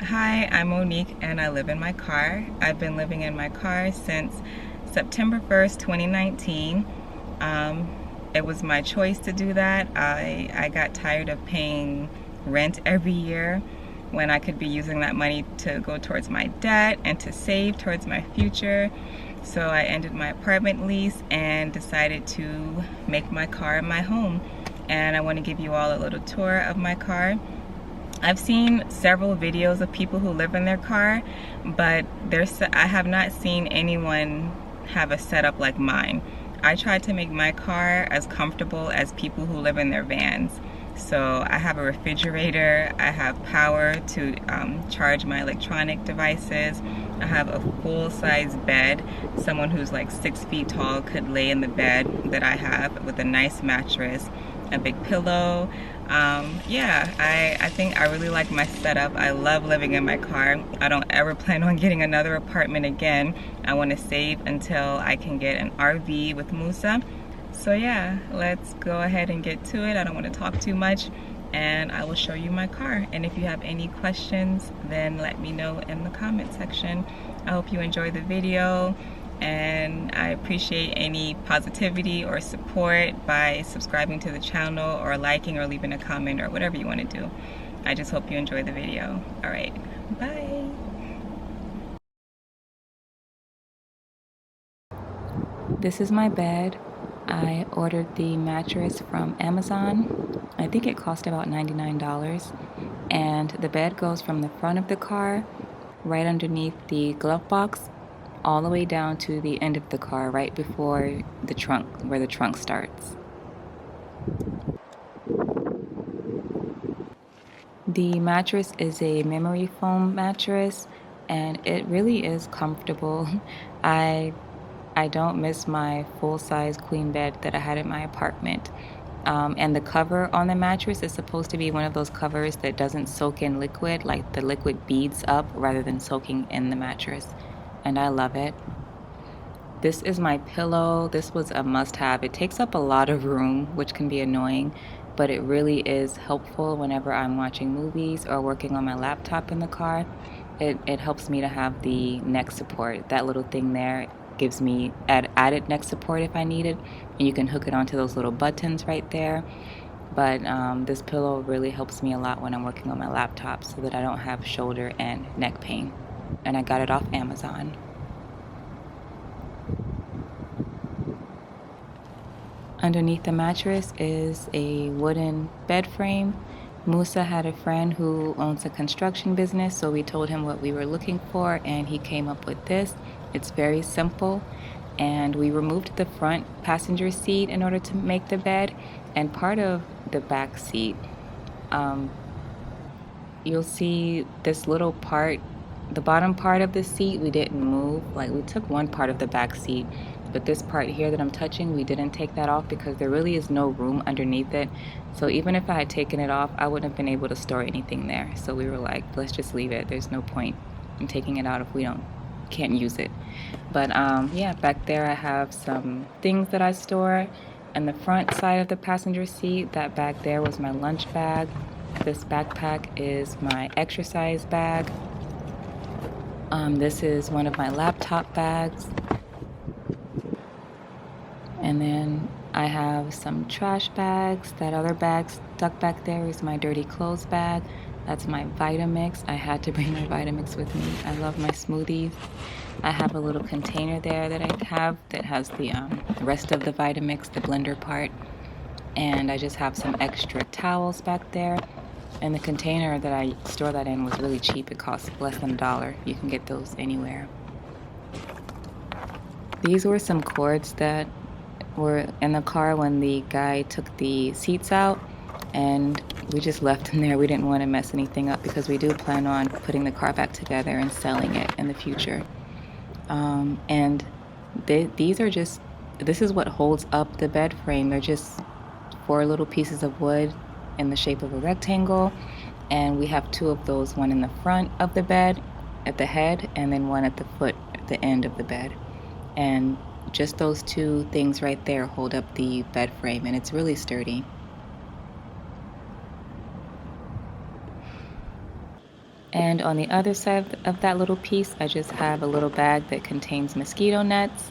Hi, I'm Monique and I live in my car. I've been living in my car since September 1st, 2019. It was my choice to do that. I got tired of paying rent every year when I could be using that money to go towards my debt and to save towards my future. So I ended my apartment lease and decided to make my car my home. And I want to give you all a little tour of my car. I've seen several videos of people who live in their car, but I have not seen anyone have a setup like mine. I tried to make my car as comfortable as people who live in their vans. So I have a refrigerator, I have power to charge my electronic devices, I have a full-size bed. Someone who's like 6 feet tall could lay in the bed that I have with a nice mattress, a big pillow. Yeah, I think I really like my setup. I love living in my car. I don't ever plan on getting another apartment again. I want to save until I can get an RV with Moosa. So yeah, let's go ahead and get to it. I don't want to talk too much and I will show you my car. And if you have any questions, then let me know in the comment section. I hope you enjoy the video, and I appreciate any positivity or support by subscribing to the channel or liking or leaving a comment or whatever you want to do. I just hope you enjoy the video. All right, bye. This is my bed. I ordered the mattress from Amazon. I think it cost about $99. And the bed goes from the front of the car, right underneath the glove box, all the way down to the end of the car, right before the trunk, where the trunk starts. The mattress is a memory foam mattress, and it really is comfortable. I don't miss my full-size queen bed that I had in my apartment. And the cover on the mattress is supposed to be one of those covers that doesn't soak in liquid, like the liquid beads up rather than soaking in the mattress. And I love it. This is my pillow. This was a must-have. It takes up a lot of room, which can be annoying, but it really is helpful whenever I'm watching movies or working on my laptop in the car. It helps me to have the neck support. That little thing there gives me added neck support if I need it, and you can hook it onto those little buttons right there. But this pillow really helps me a lot when I'm working on my laptop so that I don't have shoulder and neck pain. And I got it off Amazon. Underneath the mattress is a wooden bed frame. Moosa had a friend who owns a construction business, so we told him what we were looking for and he came up with this. It's very simple, and we removed the front passenger seat in order to make the bed, and part of the back seat. You'll see this little part, the bottom part of the seat we didn't move. Like, we took one part of the back seat, but this part here that I'm touching, we didn't take that off because there really is no room underneath it. So even if I had taken it off, I wouldn't have been able to store anything there. So we were like, let's just leave it. There's no point in taking it out if we can't use it. But yeah, back there I have some things that I store. And the front side of the passenger seat, that bag there was my lunch bag. This backpack is my exercise bag. This is one of my laptop bags. And then I have some trash bags. That other bag stuck back there is my dirty clothes bag. That's my Vitamix. I had to bring my Vitamix with me. I love my smoothies. I have a little container there that I have that has the rest of the Vitamix, the blender part. And I just have some extra towels back there. And the container that I store that in was really cheap. It cost less than $1. You can get those anywhere. These were some cords that were in the car when the guy took the seats out, and we just left them there. We didn't want to mess anything up because we do plan on putting the car back together and selling it in the future. And these are just, this is what holds up the bed frame. They're just 4 little pieces of wood in the shape of a rectangle, and we have 2 of those, one in the front of the bed at the head and then one at the foot at the end of the bed. And just those 2 things right there hold up the bed frame, and it's really sturdy. And on the other side of that little piece, I just have a little bag that contains mosquito nets.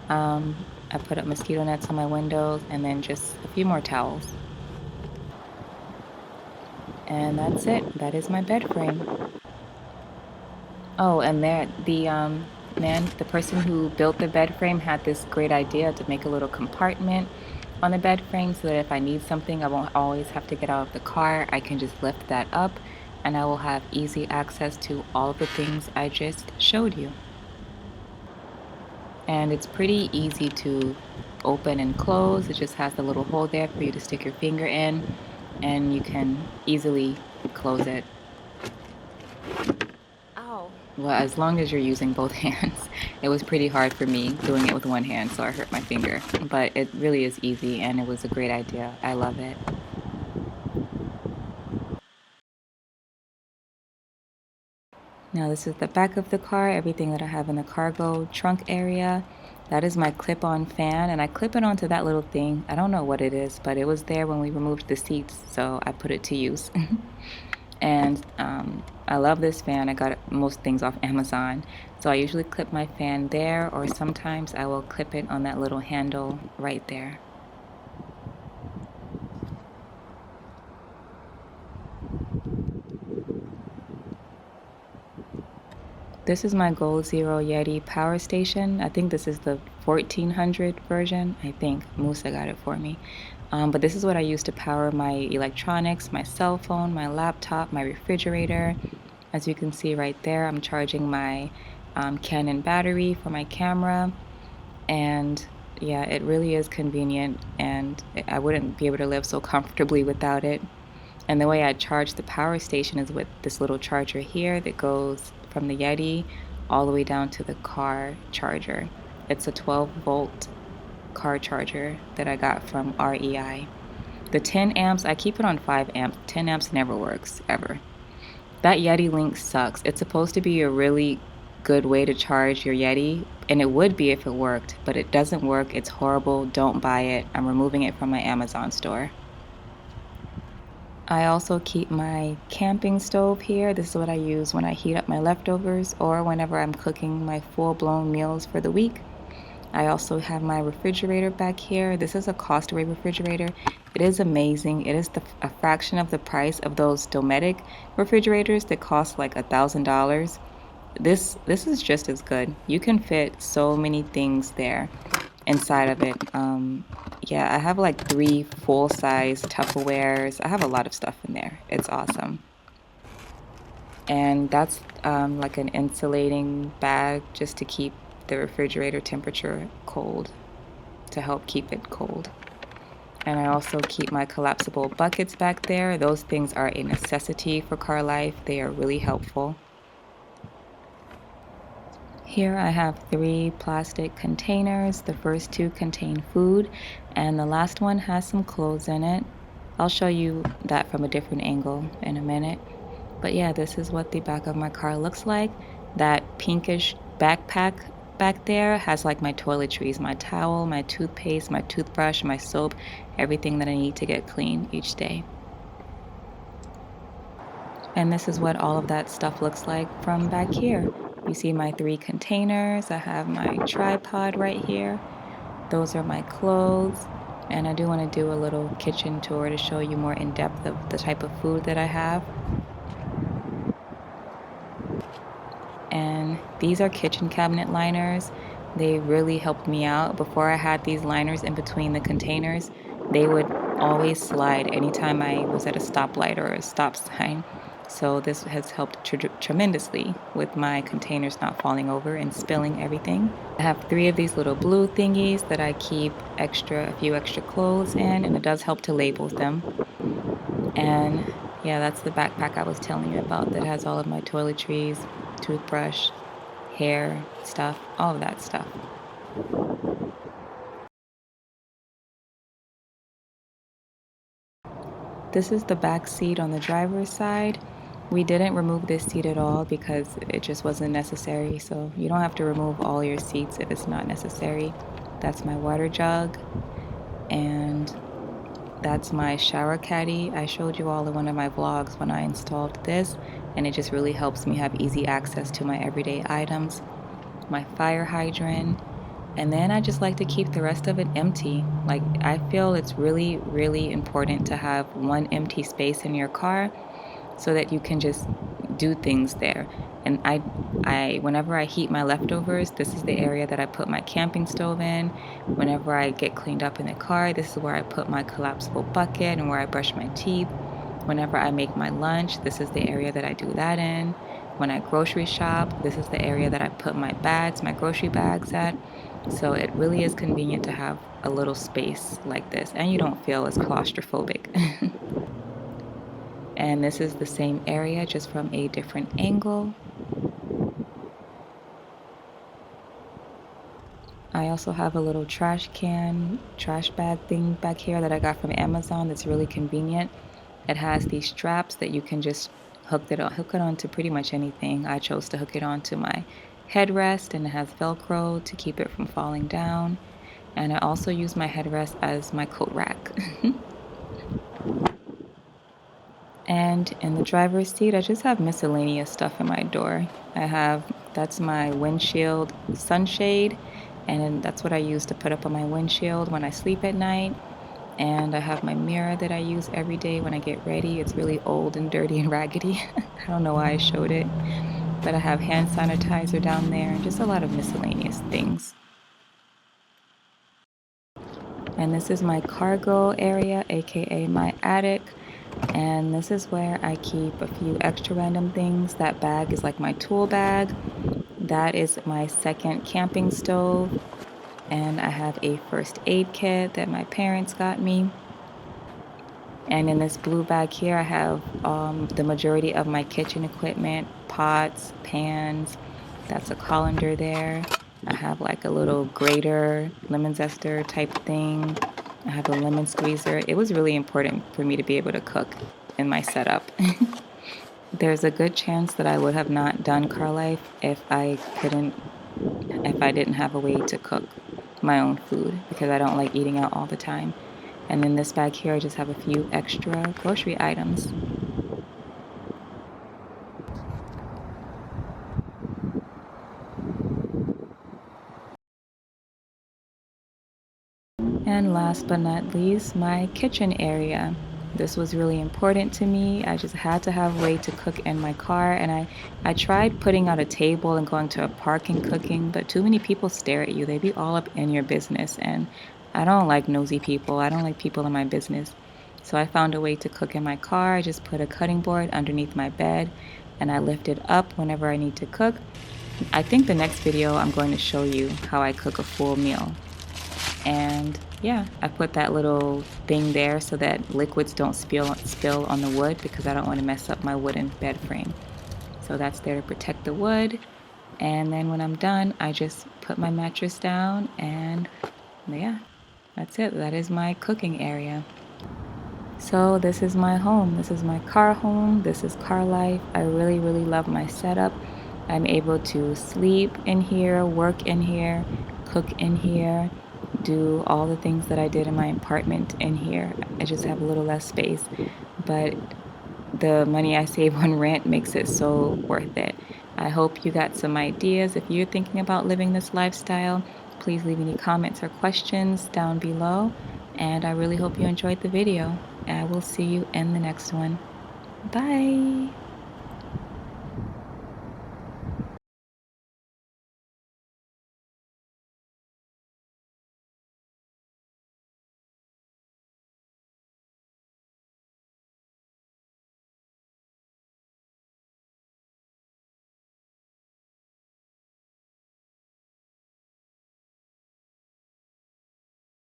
I put up mosquito nets on my windows and then just a few more towels. And that's it. That is my bed frame. Oh, and the person who built the bed frame had this great idea to make a little compartment on the bed frame so that if I need something, I won't always have to get out of the car. I can just lift that up and I will have easy access to all of the things I just showed you. And it's pretty easy to open and close. It just has the little hole there for you to stick your finger in, and you can easily close it. Ow. Well, as long as you're using both hands. It was pretty hard for me doing it with one hand, so I hurt my finger. But it really is easy, and it was a great idea. I love it. Now this is the back of the car, everything that I have in the cargo trunk area. That is my clip-on fan, and I clip it onto that little thing. I don't know what it is, but it was there when we removed the seats, so I put it to use. And I love this fan. I got most things off Amazon. So I usually clip my fan there, or sometimes I will clip it on that little handle right there. This is my Gold Zero Yeti power station. I think this is the 1400 version. I think Moosa got it for me. But this is what I use to power my electronics, my cell phone, my laptop, my refrigerator. As you can see right there, I'm charging my Canon battery for my camera. And yeah, it really is convenient, and I wouldn't be able to live so comfortably without it. And the way I charge the power station is with this little charger here that goes from the Yeti all the way down to the car charger. It's a 12-volt car charger that I got from REI. The 10 amps, I keep it on 5 amps. 10 amps never works, ever. That Yeti link sucks. It's supposed to be a really good way to charge your Yeti, and it would be if it worked, but it doesn't work. It's horrible. Don't buy it. I'm removing it from my Amazon store. I also keep my camping stove here. This is what I use when I heat up my leftovers or whenever I'm cooking my full-blown meals for the week. I also have my refrigerator back here. This is a Costaway refrigerator. It is amazing. It is a fraction of the price of those Dometic refrigerators that cost like $1,000. This is just as good. You can fit so many things there inside of it. Yeah, I have like 3 full-size Tupperwares. I have a lot of stuff in there. It's awesome. And that's like an insulating bag just to keep the refrigerator temperature cold, to help keep it cold. And I also keep my collapsible buckets back there. Those things are a necessity for car life. They are really helpful. Here I have 3 plastic containers. The first 2 contain food, and the last one has some clothes in it. I'll show you that from a different angle in a minute. But yeah, this is what the back of my car looks like. That pinkish backpack back there has like my toiletries, my towel, my toothpaste, my toothbrush, my soap, everything that I need to get clean each day. And this is what all of that stuff looks like from back here. You see my 3 containers. I have my tripod right here. Those are my clothes. And I do want to do a little kitchen tour to show you more in depth of the type of food that I have. And these are kitchen cabinet liners. They really helped me out. Before I had these liners in between the containers, they would always slide anytime I was at a stoplight or a stop sign. So this has helped tremendously with my containers not falling over and spilling everything. I have 3 of these little blue thingies that I keep a few extra clothes in, and it does help to label them. And yeah, that's the backpack I was telling you about that has all of my toiletries, toothbrush, hair stuff, all of that stuff. This is the back seat on the driver's side. We didn't remove this seat at all because it just wasn't necessary, so you don't have to remove all your seats if it's not necessary. That's my water jug, and that's my shower caddy. I showed you all in one of my vlogs when I installed this. and it just really helps me have easy access to my everyday items. My fire hydrant, and then I just like to keep the rest of it empty. Like, I feel it's really, really important to have one empty space in your car so that you can just do things there. And whenever I heat my leftovers, this is the area that I put my camping stove in. Whenever I get cleaned up in the car, this is where I put my collapsible bucket and where I brush my teeth. Whenever I make my lunch, this is the area that I do that in. When I grocery shop, this is the area that I put my bags, my grocery bags at. So it really is convenient to have a little space like this, and you don't feel as claustrophobic. And this is the same area, just from a different angle. I also have a little trash bag thing back here that I got from Amazon that's really convenient. It has these straps that you can just hook it on to pretty much anything. I chose to hook it onto my headrest, and it has Velcro to keep it from falling down. And I also use my headrest as my coat rack. And in the driver's seat, I just have miscellaneous stuff in my door. That's my windshield sunshade, and that's what I use to put up on my windshield when I sleep at night. And I have my mirror that I use every day when I get ready. It's really old and dirty and raggedy. I don't know why I showed it. But I have hand sanitizer down there and just a lot of miscellaneous things. And this is my cargo area, aka my attic. And this is where I keep a few extra random things. That bag is like my tool bag. That is my second camping stove. And I have a first aid kit that my parents got me. And in this blue bag here, I have the majority of my kitchen equipment, pots, pans. That's a colander there. I have like a little grater, lemon zester type thing. I have a lemon squeezer. It was really important for me to be able to cook in my setup. There's a good chance that I would have not done car life if I didn't have a way to cook my own food, because I don't like eating out all the time. And in this bag here, I just have a few extra grocery items. And last but not least, my kitchen area. This was really important to me. I just had to have a way to cook in my car, and I tried putting out a table and going to a park and cooking, but too many people stare at you. They be all up in your business, and I don't like nosy people. I don't like people in my business. So I found a way to cook in my car. I just put a cutting board underneath my bed, and I lift it up whenever I need to cook. I think the next video I'm going to show you how I cook a full meal. And yeah, I put that little thing there so that liquids don't spill on the wood, because I don't want to mess up my wooden bed frame. So that's there to protect the wood. And then when I'm done, I just put my mattress down, and yeah, that's it. That is my cooking area. So this is my home. This is my car home. This is car life. I really, really love my setup. I'm able to sleep in here, work in here, cook in here, do all the things that I did in my apartment in here. I just have a little less space, but the money I save on rent makes it so worth it. I hope you got some ideas. If you're thinking about living this lifestyle, please leave any comments or questions down below, and I really hope you enjoyed the video. I will see you in the next one. Bye!